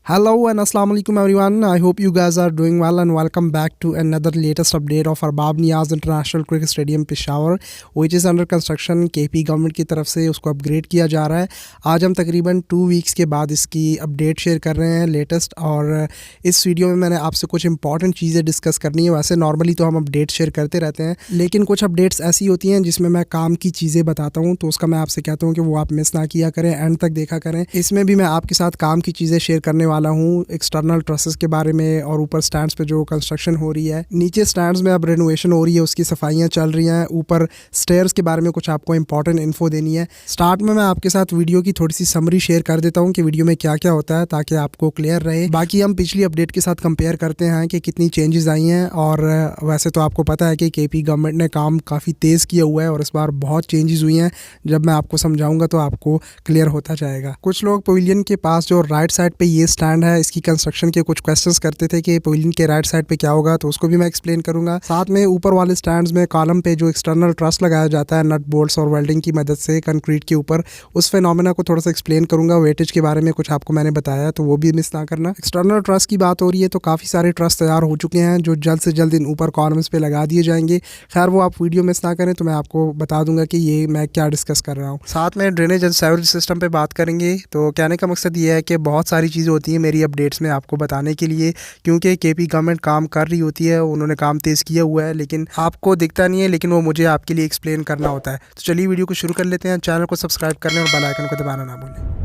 Hello and Assalamu alaikum everyone. I hope you guys are doing well and welcome back to another latest update of our Bab Niaz International Cricket Stadium Peshawar which is under construction. KP government की तरफ से उसको upgrade किया जा रहा है। आज हम तकरीबन 2 वीक्स के बाद इसकी अपडेट शेयर कर रहे हैं लेटेस्ट, और इस वीडियो में मैंने आपसे कुछ इंपॉर्टेंट चीज़ें डिस्कस करनी है। वैसे नॉर्मली तो हम अपडेट शेयर करते रहते हैं, लेकिन कुछ अपडेट्स ऐसी होती हैं जिसमें मैं काम की चीज़ें बताता हूँ, तो उसका मैं आपसे कहता हूँ कि वो आप मिस ना किया करें, एंड तक देखा करें। इसमें भी मैं आपके साथ काम की चीज़ें शेयर करने वाला हूँ, एक्सटर्नल ट्रसेस के बारे में, और ऊपर स्टैंड्स पे जो कंस्ट्रक्शन हो रही है, नीचे स्टैंड्स में अब रेनोवेशन हो रही है, उसकी सफाइयाँ चल रही हैं, ऊपर स्टेयर्स के बारे में कुछ आपको इंपॉर्टेंट इन्फो देनी है। स्टार्ट में मैं आपके साथ वीडियो की थोड़ी सी समरी शेयर कर देता हूँ कि वीडियो में क्या क्या होता है, ताकि आपको क्लियर रहे। बाकी हम पिछली अपडेट के साथ कंपेयर करते हैं कि कितनी चेंजेस आई हैं, और वैसे तो आपको पता है कि केपी गवर्नमेंट ने काम काफ़ी तेज़ किया हुआ है और इस बार बहुत चेंजेस हुई हैं। जब मैं आपको समझाऊंगा तो आपको क्लियर होता जाएगा। कुछ लोग पवेलियन के पास जो राइट साइड पे ये स्टैंड है, इसकी कंस्ट्रक्शन के कुछ क्वेश्चंस करते थे कि पवेलियन के राइट साइड पे क्या होगा, तो उसको भी मैं एक्सप्लेन करूंगा। साथ में ऊपर वाले स्टैंड्स में कॉलम पे जो एक्सटर्नल ट्रस लगाया जाता है नट बोल्ट्स और वेल्डिंग की मदद से कंक्रीट के ऊपर, उस फिनोमेना को थोड़ा सा एक्सप्लेन करूंगा। वेटेज के बारे में कुछ आपको मैंने बताया, तो वो भी मिस ना करना। एक्सटर्नल ट्रस की बात हो रही है तो काफ़ी सारे ट्रस तैयार हो चुके हैं जो जल्द से जल्द इन ऊपर कॉलम्स पे लगा दिए जाएंगे। खैर वो आप वीडियो मिस ना करें, तो मैं आपको बता दूंगा कि ये मैं क्या डिस्कस कर रहा हूँ। साथ में ड्रेनेज एंड सीवरेज सिस्टम पे बात करेंगे। तो कहने का मकसद ये है कि बहुत सारी चीज़ें होती हैं मेरी अपडेट्स में आपको बताने के लिए, क्योंकि केपी गवर्नमेंट काम कर रही होती है, उन्होंने काम तेज़ किया हुआ है, लेकिन आपको दिखता नहीं है, लेकिन वो मुझे आपके लिए एक्सप्लेन करना होता है। तो चलिए वीडियो को शुरू कर लेते हैं। चैनल को सब्सक्राइब करने और बेल आइकन को दबाना ना भूलें।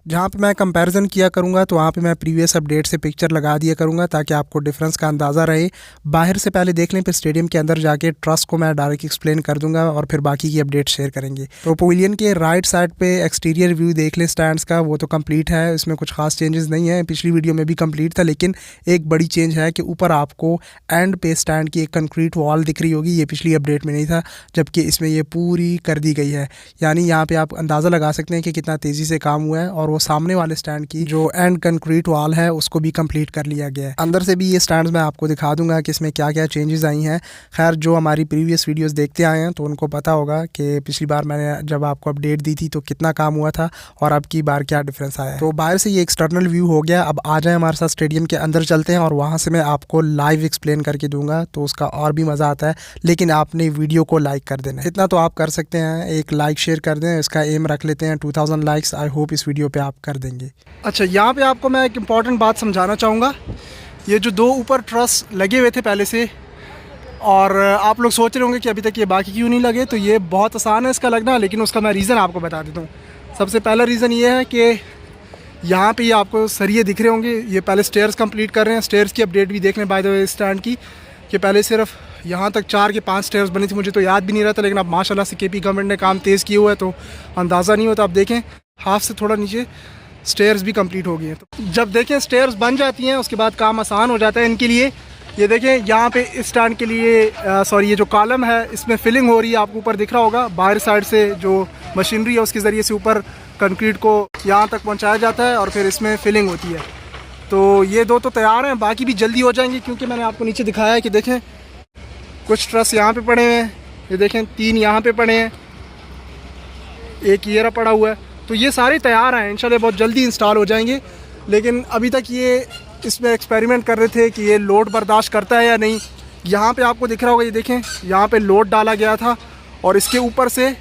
जहाँ पे मैं कंपैरिजन किया करूँगा तो वहाँ पे मैं प्रीवियस अपडेट से पिक्चर लगा दिया करूँगा, ताकि आपको डिफरेंस का अंदाज़ा रहे। बाहर से पहले देख लें, फिर स्टेडियम के अंदर जाके ट्रस्ट को मैं डायरेक्ट एक्सप्लेन कर दूँगा और फिर बाकी की अपडेट शेयर करेंगे। तो पवेलियन के राइट साइड पे एक्सटीरियर व्यू देख लें स्टैंड्स का, वो तो कंप्लीट है, इसमें कुछ खास चेंजेस नहीं है। पिछली वीडियो में भी कंप्लीट था, लेकिन एक बड़ी चेंज है कि ऊपर आपको एंड पे स्टैंड की एक कंक्रीट वॉल दिख रही होगी। ये पिछली अपडेट में नहीं था, जबकि इसमें ये पूरी कर दी गई है। यानी यहाँ पर आप अंदाज़ा लगा सकते हैं कि कितना तेज़ी से काम हुआ है, और वो सामने वाले स्टैंड की जो एंड कंक्रीट वॉल है उसको भी कंप्लीट कर लिया गया है। अंदर से भी ये स्टैंड्स मैं आपको दिखा दूंगा कि इसमें क्या क्या चेंजेस आई हैं। खैर जो हमारी प्रीवियस वीडियोस देखते आए हैं तो उनको पता होगा कि पिछली बार मैंने जब आपको अपडेट दी थी तो कितना काम हुआ था और अब की बार क्या डिफरेंस आया है। तो बाहर से ये एक्सटर्नल व्यू हो गया। अब आ जाए हमारे साथ स्टेडियम के अंदर चलते हैं, और वहाँ से मैं आपको लाइव एक्सप्लेन करके दूंगा, तो उसका और भी मज़ा आता है। लेकिन आपने वीडियो को लाइक कर देना, इतना तो आप कर सकते हैं, एक लाइक शेयर कर दें। इसका एम रख लेते हैं 2000 लाइक्स। आई होप इस वीडियो पर आप कर देंगे। अच्छा, यहाँ पे आपको मैं एक इम्पॉर्टेंट बात समझाना चाहूँगा। ये जो 2 ऊपर ट्रस लगे हुए थे पहले से, और आप लोग सोच रहे होंगे कि अभी तक ये बाकी क्यों नहीं लगे, तो ये बहुत आसान है इसका लगना, लेकिन उसका मैं रीज़न आपको बता देता हूँ। सबसे पहला रीज़न ये है कि यहाँ पे ये आपको सरिये दिख रहे होंगे, ये पहले स्टेयर्स कंप्लीट कर रहे हैं। स्टेयर्स की अपडेट भी देख लें बाय द वे स्टैंड की, कि पहले सिर्फ यहाँ तक 4 के 5 स्टेयर्स बनी थी, मुझे तो याद भी नहीं रहा था, लेकिन अब माशाल्लाह से केपी गवर्नमेंट ने काम तेज़ किया हुआ है, तो अंदाज़ा नहीं होता। आप देखें हाफ से थोड़ा नीचे स्टेयर्स भी कंप्लीट हो गई हैं। तो जब देखें स्टेयर्स बन जाती हैं उसके बाद काम आसान हो जाता है इनके लिए। ये देखें यहाँ पे इस स्टैंड के लिए सॉरी, ये जो कॉलम है इसमें फिलिंग हो रही है, आपको ऊपर दिख रहा होगा। बाहर साइड से जो मशीनरी है उसके ज़रिए से ऊपर कंक्रीट को यहाँ तक पहुँचाया जाता है और फिर इसमें फिलिंग होती है। तो ये 2 तो तैयार हैं, बाकी भी जल्दी हो जाएंगे, क्योंकि मैंने आपको नीचे दिखाया है कि देखें कुछ ट्रस यहाँ पर पड़े हुए हैं, ये देखें 3 यहाँ पर पड़े हैं, एक ये पड़ा हुआ है। तो ये सारे तैयार हैं, इंशाल्लाह बहुत जल्दी इंस्टॉल हो जाएंगे। लेकिन अभी तक ये इसमें एक्सपेरिमेंट कर रहे थे कि ये लोड बर्दाश्त करता है या नहीं। यहाँ पे आपको दिख रहा होगा, ये देखें यहाँ पे लोड डाला गया था और इसके ऊपर से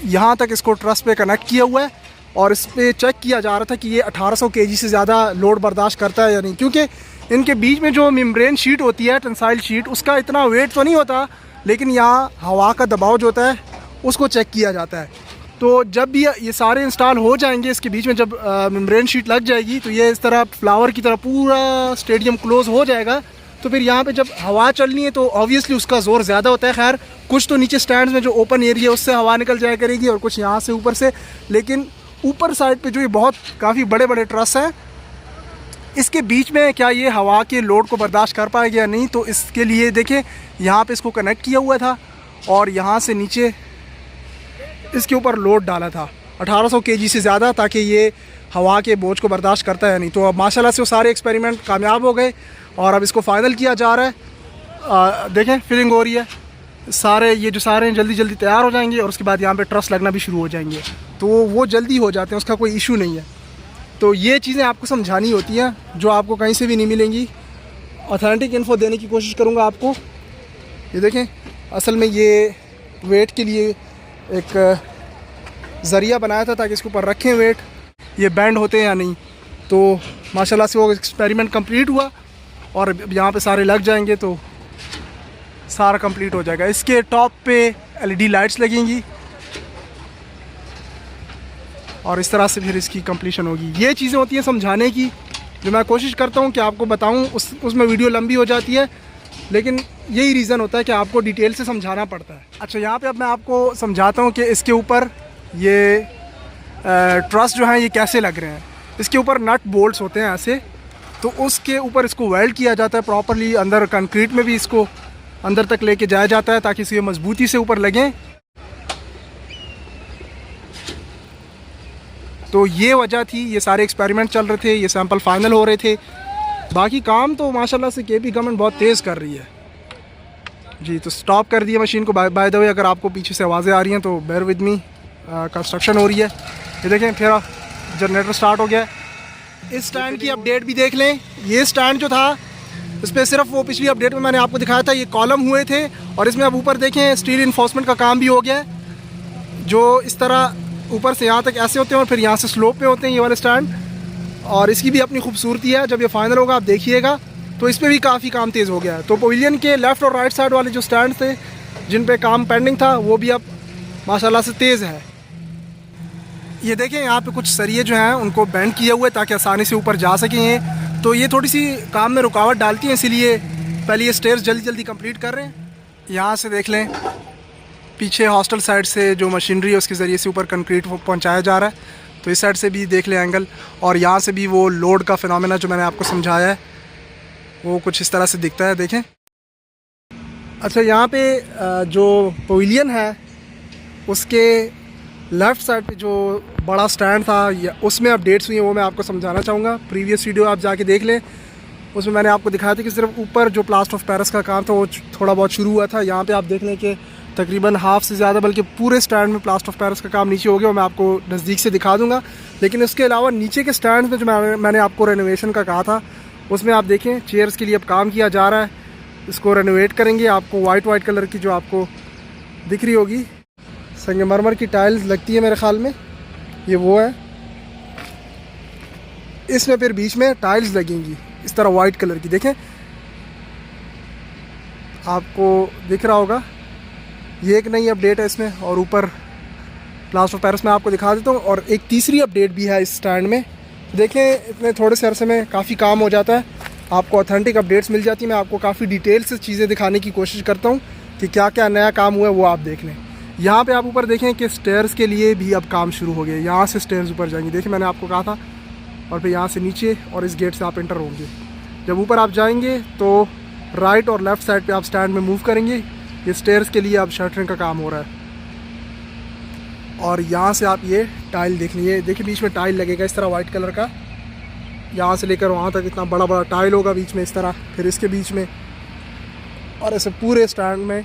यहाँ तक इसको ट्रस पे कनेक्ट किया हुआ है, और इस पर चेक किया जा रहा था कि ये 1800 kg से ज़्यादा लोड बर्दाश्त करता है या नहीं, क्योंकि इनके बीच में जो मेम्ब्रेन शीट होती है, टेंसाइल शीट, उसका इतना वेट तो नहीं होता, लेकिन यहाँ हवा का दबाव जो होता है उसको चेक किया जाता है। तो जब भी ये सारे इंस्टॉल हो जाएंगे, इसके बीच में जब मेम्ब्रेन शीट लग जाएगी, तो ये इस तरह फ्लावर की तरह पूरा स्टेडियम क्लोज़ हो जाएगा। तो फिर यहाँ पे जब हवा चलनी है तो ऑब्वियसली उसका ज़ोर ज़्यादा होता है। खैर कुछ तो नीचे स्टैंड्स में जो ओपन एरिया है उससे हवा निकल जाया करेगी, और कुछ यहाँ से ऊपर से। लेकिन ऊपर साइड पे जो ये बहुत काफ़ी बड़े बड़े ट्रस हैं, इसके बीच में क्या ये हवा के लोड को बर्दाश्त कर पाएगा या नहीं, तो इसके लिए देखें यहाँ पर इसको कनेक्ट किया हुआ था, और यहाँ से नीचे इसके ऊपर लोड डाला था 1800 kg से ज़्यादा, ताकि ये हवा के बोझ को बर्दाश्त करता है नहीं। तो अब माशाल्लाह से वो सारे एक्सपेरिमेंट कामयाब हो गए, और अब इसको फ़ाइनल किया जा रहा है। देखें फिलिंग हो रही है, सारे ये जो सारे हैं जल्दी जल्दी तैयार हो जाएंगे और उसके बाद यहाँ पे ट्रस लगना भी शुरू हो जाएंगे, तो वो जल्दी हो जाते हैं, उसका कोई इशू नहीं है। तो ये चीज़ें आपको समझानी होती हैं जो आपको कहीं से भी नहीं मिलेंगी। ऑथेंटिक इन्फो देने की कोशिश करूँगा आपको। ये देखें, असल में ये वेट के लिए एक ज़रिया बनाया था ताकि इसके ऊपर रखें वेट, ये बैंड होते हैं या नहीं। तो माशाल्लाह से वो एक्सपेरिमेंट कंप्लीट हुआ और यहाँ पे सारे लग जाएंगे तो सारा कंप्लीट हो जाएगा। इसके टॉप पे एलईडी लाइट्स लगेंगी और इस तरह से फिर इसकी कंप्लीशन होगी। ये चीज़ें होती हैं समझाने की, जो मैं कोशिश करता हूँ कि आपको बताऊँ, उसमें वीडियो लंबी हो जाती है, लेकिन यही रीज़न होता है कि आपको डिटेल से समझाना पड़ता है। अच्छा, यहाँ पे अब मैं आपको समझाता हूँ कि इसके ऊपर ये ट्रस जो हैं ये कैसे लग रहे हैं। इसके ऊपर नट बोल्ट्स होते हैं ऐसे, तो उसके ऊपर इसको वेल्ड किया जाता है प्रॉपरली, अंदर कंक्रीट में भी इसको अंदर तक लेके जाया जाता है ताकि इसे मजबूती से ऊपर लगें। तो ये वजह थी, ये सारे एक्सपेरिमेंट चल रहे थे, ये सैंपल फाइनल हो रहे थे। बाकी काम तो माशाल्लाह से केपी गवर्नमेंट बहुत तेज़ कर रही है जी। तो स्टॉप कर दिया मशीन को। बाय द वे, अगर आपको पीछे से आवाज़ें आ रही हैं तो बेयर विद मी, कंस्ट्रक्शन हो रही है। ये देखें, फिर जनरेटर स्टार्ट हो गया। इस स्टैंड की अपडेट भी देख लें। ये स्टैंड जो था, इस पर सिर्फ वो पिछली अपडेट में मैंने आपको दिखाया था, ये कॉलम हुए थे और इसमें अब ऊपर देखें स्टील इन्फोर्समेंट का काम भी हो गया है, जो इस तरह ऊपर से यहाँ तक ऐसे होते हैं और फिर यहाँ से स्लोप पे होते हैं ये वाले स्टैंड। और इसकी भी अपनी खूबसूरती है, जब ये फाइनल होगा आप देखिएगा। तो इस पर भी काफ़ी काम तेज़ हो गया है। तो पवेलियन के लेफ़्ट और राइट साइड वाले जो स्टैंड थे जिन पे काम पेंडिंग था, वो भी अब माशाल्लाह से तेज़ है। ये देखें, यहाँ पे कुछ सरिये जो हैं उनको बेंड किए हुए ताकि आसानी से ऊपर जा सकें ये। तो ये थोड़ी सी काम में रुकावट डालती हैं, इसीलिए पहले ये स्टेयर्स जल्दी जल्दी कंप्लीट कर रहे हैं। यहाँ से देख लें, पीछे हॉस्टल साइड से जो मशीनरी है उसके ज़रिए से ऊपर कंक्रीट पहुँचाया जा रहा है। तो इस साइड से भी देख लें एंगल, और यहाँ से भी वो लोड का फिनोमेना जो मैंने आपको समझाया है वो कुछ इस तरह से दिखता है, देखें। अच्छा, यहाँ पे जो पवेलियन है उसके लेफ़्ट साइड पे जो बड़ा स्टैंड था उसमें अपडेट्स हुई हैं, वो मैं आपको समझाना चाहूँगा। प्रीवियस वीडियो आप जाके देख लें, उसमें मैंने आपको दिखाया था कि सिर्फ ऊपर जो प्लास्टर ऑफ पेरिस का काम था वो थोड़ा बहुत शुरू हुआ था। यहाँ पे आप देख लें कि तकरीबन हाफ से ज़्यादा, बल्कि पूरे स्टैंड में प्लास्टर ऑफ पेरिस का काम नीचे हो गया, और मैं आपको नज़दीक से दिखा दूँगा। लेकिन उसके अलावा नीचे के स्टैंड में जो मैंने आपको रेनोवेशन का कहा था, उसमें आप देखें चेयर्स के लिए अब काम किया जा रहा है। इसको रेनोवेट करेंगे। आपको वाइट कलर की जो आपको दिख रही होगी संगमरमर की टाइल्स लगती है मेरे ख्याल में, ये वो है। इसमें फिर बीच में टाइल्स लगेंगी इस तरह वाइट कलर की, देखें आपको दिख रहा होगा। ये एक नई अपडेट है इसमें, और ऊपर प्लास्टर ऑफ पेरिस में आपको दिखा देता हूँ। और एक तीसरी अपडेट भी है इस स्टैंड में। देखें, इतने थोड़े से अरसे में काफ़ी काम हो जाता है, आपको ऑथेंटिक अपडेट्स मिल जाती है। मैं आपको काफ़ी डिटेल से चीज़ें दिखाने की कोशिश करता हूँ कि क्या क्या नया काम हुआ है, वो आप देख लें। यहाँ पे आप ऊपर देखें कि स्टेयर्स के लिए भी अब काम शुरू हो गया। यहाँ से स्टेयर्स ऊपर जाएंगे, देखिए मैंने आपको कहा था। और फिर यहाँ से नीचे, और इस गेट से आप एंटर होंगे। जब ऊपर आप जाएंगे तो राइट और लेफ़्ट साइड पे आप स्टैंड में मूव करेंगे। ये स्टेयर्स के लिए अब शटरिंग का काम हो रहा है। और यहाँ से आप ये टाइल देख लीजिए, देखिए बीच में टाइल लगेगा इस तरह वाइट कलर का। यहाँ से लेकर वहाँ तक इतना बड़ा बड़ा टाइल होगा बीच में इस तरह, फिर इसके बीच में, और ऐसे पूरे स्टैंड में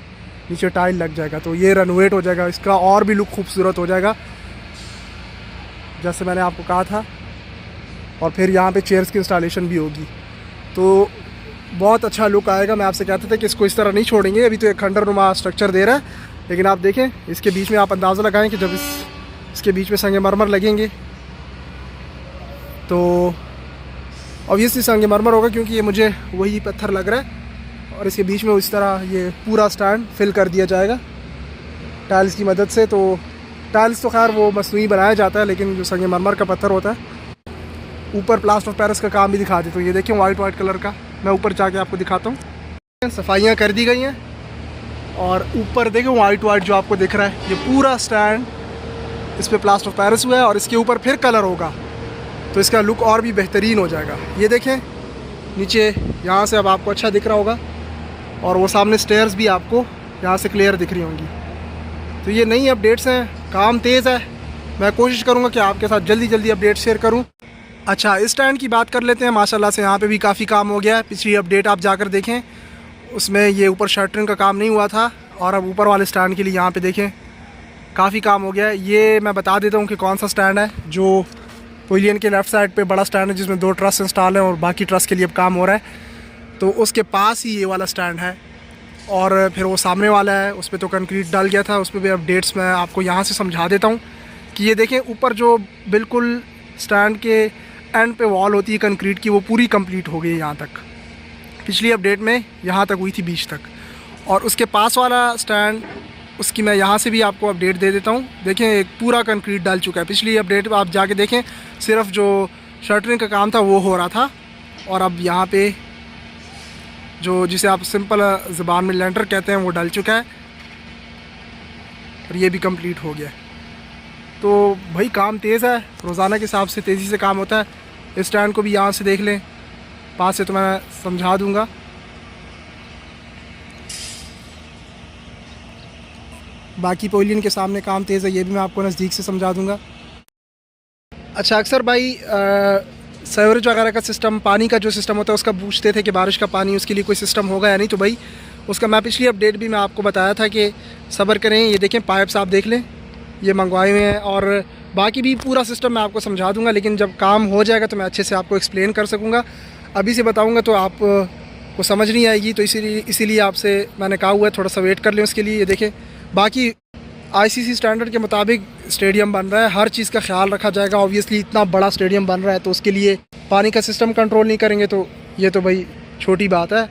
नीचे टाइल लग जाएगा। तो ये रेनोवेट हो जाएगा, इसका और भी लुक खूबसूरत हो जाएगा जैसे मैंने आपको कहा था। और फिर यहाँ पे चेयर्स की इंस्टॉलेशन भी होगी, तो बहुत अच्छा लुक आएगा। मैं आपसे कहता था कि इसको इस तरह नहीं छोड़ेंगे, अभी तो एक खंडरनुमा स्ट्रक्चर दे रहा है, लेकिन आप देखें इसके बीच में आप अंदाज़ा लगाएं कि जब इसके बीच में संगमरमर लगेंगे तो ऑब्वियसली संगमरमर होगा, क्योंकि ये मुझे वही पत्थर लग रहा है। और इसके बीच में इस तरह ये पूरा स्टैंड फिल कर दिया जाएगा टाइल्स की मदद से। तो टाइल्स तो खैर वो मसनूई बनाया जाता है, लेकिन जो संगमरमर का पत्थर होता है, ऊपर प्लास्टर ऑफ पेरिस का काम भी दिखा देते। तो ये देखिए वाइट कलर का, मैं ऊपर जाके आपको दिखाता हूँ। सफाइयाँ कर दी गई हैं, और ऊपर देखो वाइट जो आपको दिख रहा है, ये पूरा स्टैंड इस पर प्लास्टर ऑफ पेरिस हुआ है, और इसके ऊपर फिर कलर होगा तो इसका लुक और भी बेहतरीन हो जाएगा। ये देखें नीचे, यहाँ से अब आपको अच्छा दिख रहा होगा, और वो सामने स्टेयर्स भी आपको यहाँ से क्लियर दिख रही होंगी। तो ये नई अपडेट्स हैं, काम तेज़ है। मैं कोशिश करूँगा कि आपके साथ जल्दी जल्दी अपडेट शेयर करूँ। अच्छा, इस स्टैंड की बात कर लेते हैं। माशाल्लाह से यहाँ पे भी काफ़ी काम हो गया है। पिछली अपडेट आप जाकर देखें, उसमें ये ऊपर शटरिंग का काम नहीं हुआ था, और अब ऊपर वाले स्टैंड के लिए यहाँ पे देखें काफ़ी काम हो गया है। ये मैं बता देता हूँ कि कौन सा स्टैंड है। जो पवेलियन के लेफ़्ट साइड पे बड़ा स्टैंड है जिसमें 2 ट्रस इंस्टॉल हैं और बाकी ट्रस के लिए अब काम हो रहा है, तो उसके पास ही ये वाला स्टैंड है। और फिर वो सामने वाला है, उस पर तो कंक्रीट डाल गया था, उस पर भी अपडेट्स मैं आपको यहाँ से समझा देता हूँ कि ये देखें ऊपर जो बिल्कुल स्टैंड के एंड पे वॉल होती है कंक्रीट की, वो पूरी कंप्लीट हो गई है यहाँ तक। पिछली अपडेट में यहाँ तक हुई थी बीच तक। और उसके पास वाला स्टैंड, उसकी मैं यहाँ से भी आपको अपडेट दे देता हूँ। देखें एक पूरा कंक्रीट डाल चुका है। पिछली अपडेट आप जाके देखें, सिर्फ जो शटरिंग का काम था वो हो रहा था, और अब यहाँ पे जो जिसे आप सिंपल ज़बान में लेंटर कहते हैं वो डल चुका है और ये भी कंप्लीट हो गया है। तो भाई काम तेज़ है, रोज़ाना के हिसाब से तेज़ी से काम होता है। इस स्टैंड को भी यहाँ से देख लें, पास से तो मैं समझा दूँगा। बाकी पवेलियन के सामने काम तेज़ है, ये भी मैं आपको नज़दीक से समझा दूँगा। अच्छा, अक्सर भाई सीवरेज वगैरह का सिस्टम, पानी का जो सिस्टम होता है उसका पूछते थे कि बारिश का पानी उसके लिए कोई सिस्टम होगा या नहीं। तो भाई उसका मैं पिछली अपडेट भी मैं आपको बताया था कि सब्र करें। ये देखें पाइप्स आप देख लें, ये मंगवाए हुए हैं, और बाकी भी पूरा सिस्टम मैं आपको समझा दूंगा, लेकिन जब काम हो जाएगा तो मैं अच्छे से आपको एक्सप्लेन कर सकूँगा। अभी से बताऊँगा तो आप को समझ नहीं आएगी, तो इसीलिए आपसे मैंने कहा हुआ है थोड़ा सा वेट कर लें उसके लिए। ये देखें बाकी आईसीसी स्टैंडर्ड के मुताबिक स्टेडियम बन रहा है, हर चीज़ का ख्याल रखा जाएगा। ऑब्वियसली इतना बड़ा स्टेडियम बन रहा है तो उसके लिए पानी का सिस्टम कंट्रोल नहीं करेंगे तो ये तो भाई छोटी बात है।